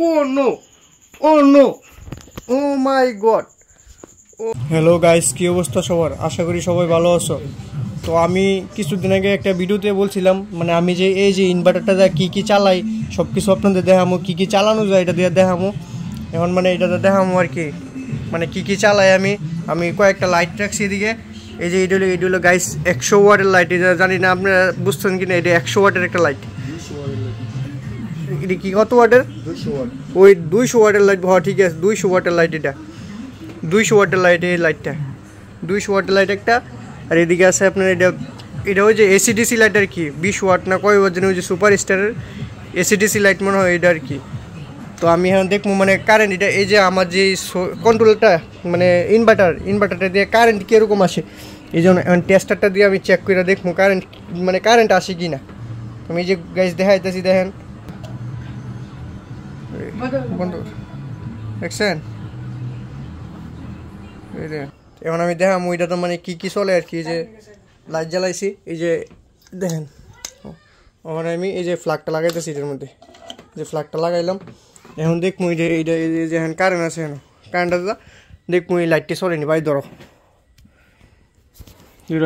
Oh no! Oh no! Oh my god! Hello guys, কি অবস্থা সবার? আশা করি সবাই ভালো আছো। তো আমি কিছুদিন আগে একটা ভিডিওতে বলছিলাম মানে আমি যে এই যে ইনভার্টারটা দিয়ে কী কী চালাই সব কিছু আপনাদের দেখামো, কী কী চালানো যায় এটা দিয়ে দেখামো। এখন মানে এটাতে দেখামো আর কি, মানে কী কী চালাই আমি কয়েকটা লাইট রাখছি এদিকে। এই যে এটা হলো গাইস 100 ওয়াটের লাইট। এটা জানি না আপনারা বুঝছেন কিনা, এটা 100 ওয়াটের একটা লাইট। এটা কি কত ওয়াটের? 200 ওয়াট। ওই 200 ওয়াটের লাইট। হ্যাঁ ঠিক আছে, 200 ওয়াটের লাইট। এটা 200 ওয়াটের লাইট। এই লাইটটা 200 ওয়াটের লাইট একটা। আর এদিকে আছে আপনার এটা ওই যে এসিডিসি লাইট আর কি, 20 ওয়াট না কয় ওয়াট যেন, ওই যে সুপার স্টারের এসিডিসি লাইট মনে হয় এটা আর কি। তো আমি এখন দেখবো মানে কারেন্ট, এটা এই যে আমার যে কন্ট্রোলটা মানে ইনভার্টারটা দিয়ে কারেন্ট কীরকম আসে, এই জন্য এখন টেস্টারটা দিয়ে আমি চেক করে দেখবো কারেন্ট আসে কি না। আমি এই যে গাইস দেখাইতেছি, দেখেন বন্ধু দেখছেন। এখন আমি দেখাম ওইটা তো মানে কী কী চলে আর কি। যে লাইট জ্বালাইছি, এই যে দেখেন ওখানে আমি এই যে ফ্ল্যাগটা লাগাইতেছি, এটার মধ্যে যে ফ্ল্যাগটা লাগাইলাম। এখন দেখবো এইটা যে এখন কারেন্ট আছে, এখন কারেন্টটা দেখবো এই লাইটটি চলেনি ভাই। ধরো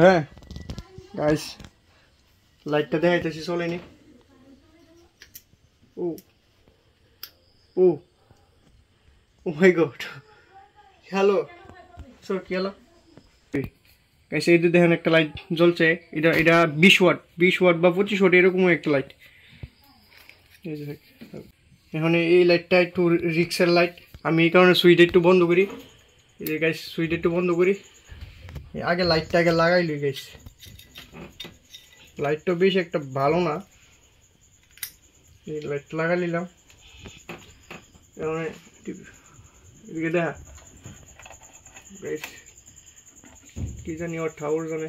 হ্যাঁ গাইস, লাইটটা দেখাইতেছি চলেনি। ও ও ও মাই গড, হ্যালো সর কি হলো গাইস? এই যে দেখেন একটা লাইট জ্বলছে, এটা 20 ওয়াট বা 25 ওয়াট এরকমও একটা লাইট। এখন এই লাইটটা একটু রিক্সের লাইট, আমি এই কারণে সুইচ একটু বন্ধ করি। এই যে গাইস সুইচ একটু বন্ধ করি, আগে লাইটটা লাগাইলি গাইস। লাইটটা বেশ একটা ভালো না, এই লাইটটা লাগাই নিলাম। এদিকে দেখা গাইস, কি জানি ওর ঠাউর জানে।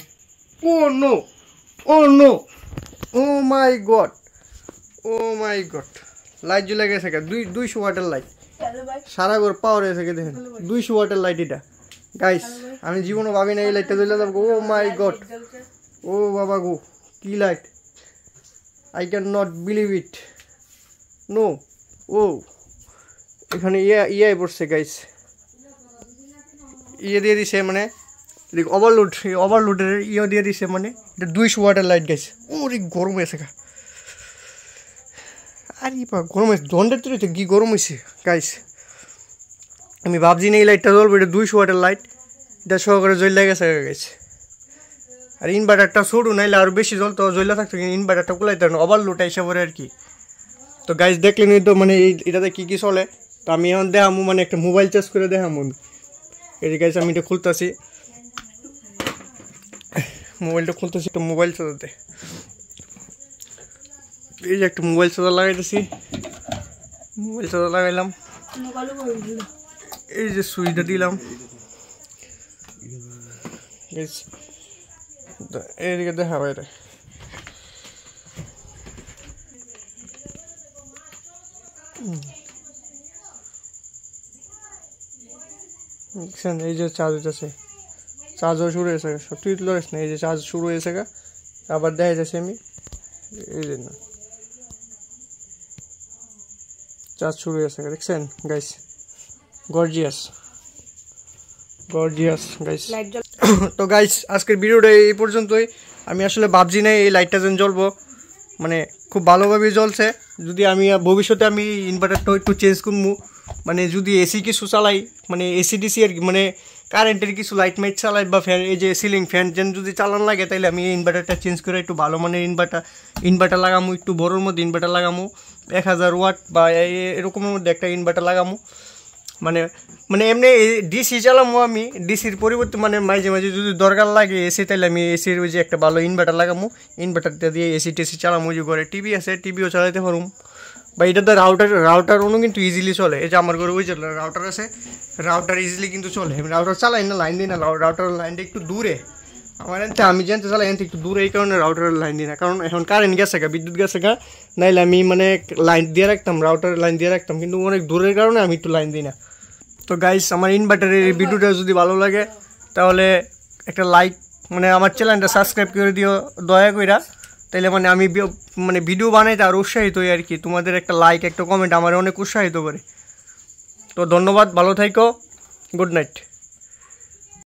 ও নো, ও নো, ও মাই গড, ও মাই গড, লাইট জ্বলে গেছে। 200 ওয়াটের লাইট, সারা ঘর পাওয়ার হয়েছে। দেখেন 200 ওয়াটের লাইট এটা গাইস। আমি জীবনও ভাবি না এই লাইটটা জ্বলে যাবো। ও মাই গড, ও বাবা গো, কি light! I can not believe it. No, ও এখানে ইয়ে পড়ছে গাইস, ইয়ে দিয়ে দিছে মানে ওভারলোডের ইয়ে দিয়ে দিছে, মানে এটা 200 ওয়াটের লাইট গাইস। ওরে গরম হয়েছে গা, আরে গরম হয়েছে, দণ্ডের তৈরিতে কি গরম হয়েছে গাইস। আমি ভাবছি না এই লাইটটা জ্বলবো, এটা 200 ওয়াটের লাইট, এটা সহকারে জ্বলে গেছে গাইস। আর ইনভার্টারটা ছোটো, নাইলে আরও বেশি জ্বলতো, জ্বলে থাকতো, কিন্তু ইনভার্টারটা কুলাইতে না, ওভারলোড এসে পড়ে আর কি। তো গাইস দেখলেন তো মানে এটাতে কী কী চলে। তো আমি এখন দেখামো মানে একটা মোবাইল চার্জ করে দেখামো আমি। এই যে গাইস আমি এটা খুলতেছি, মোবাইলটা খুলতেছি, একটা মোবাইল চালাতে। এই যে একটা মোবাইল চার্জার লাগাইতেছি, মোবাইল চার্জার লাগাইলাম। এই যে সুইচটা দিলাম, এইদিকে দেখা বাইরে। এই যে চার্জ হইতেছে, চার্জও শুরু হয়েছে, সত্যি লড়েছে না। এই যে চার্জ শুরু হয়েছে গা, আবার দেখা যাচ্ছে আমি এই যে না চার্জ শুরু হয়েছে, দেখছেন গাইস। Gorgeous guys. তো গাইস আজকের ভিডিওটা এই পর্যন্তই। আমি আসলে ভাবছি না এই লাইটটা যেন জ্বলবো, মানে খুব ভালোভাবে জ্বলছে। যদি আমি ভবিষ্যতে আমি ইনভার্টারটা একটু চেঞ্জ করবো, মানে যদি এসি কিছু চালাই, মানে এসিডিসি আর কি, মানে কারেন্টের কিছু লাইট মাইট চালাই বা ফ্যান, এই যে সিলিং ফ্যান যেন যদি চালান লাগে, তাহলে আমি ইনভার্টারটা চেঞ্জ করে একটু ভালো মানের ইনভার্টার লাগামো, একটু বড়োর মধ্যে ইনভার্টার লাগামো, 1000 ওয়াট বা এরকমের মধ্যে একটা ইনভার্টার লাগামো। মানে এমনি ডিসি চালামো আমি, ডিসির পরিবর্তে মানে মাঝে মাঝে যদি দরকার লাগে এসি, তাহলে আমি এসির ওই যে একটা ভালো ইনভার্টার লাগামো, ইনভার্টারটা দিয়ে এসি টেসি চালামো। ওই যে ঘরে টিভি আছে, টিভিও চালাতে পারুম, বা এটাতে রাউটার অনু কিন্তু ইজিলি চলে। এই যে আমার ঘরে ওই যে রাউটার আছে, রাউটার ইজিলি কিন্তু চলে। আমি রাউটার চালাই না, লাইন দিই না, রাউটার লাইনটা একটু দূরে আমার এনতে, আমি জানতে চালাই এনতে একটু দূরে, এই কারণে রাউটারের লাইন দিই না। কারণ এখন কারেন্ট গেছে গা, বিদ্যুৎ গেছে গা, নাইলে আমি মানে লাইন দিয়ে রাখতাম, রাউটারের লাইন দিয়ে রাখতাম, কিন্তু অনেক দূরের কারণে আমি একটু লাইন দিই না। তো গাইস আমার ইনভার্টারের এই ভিডিওটা যদি ভালো লাগে তাহলে একটা লাইক, মানে আমার চ্যানেলটা সাবস্ক্রাইব করে দিও দয়া কইরা। তাইলে মানে আমি মানে ভিডিও বানাইতে আর উৎসাহিত হই আর কি। তোমাদের একটা লাইক একটা কমেন্ট আমার অনেক উৎসাহিত করে। তো ধন্যবাদ, ভালো থাইকো, গুড নাইট।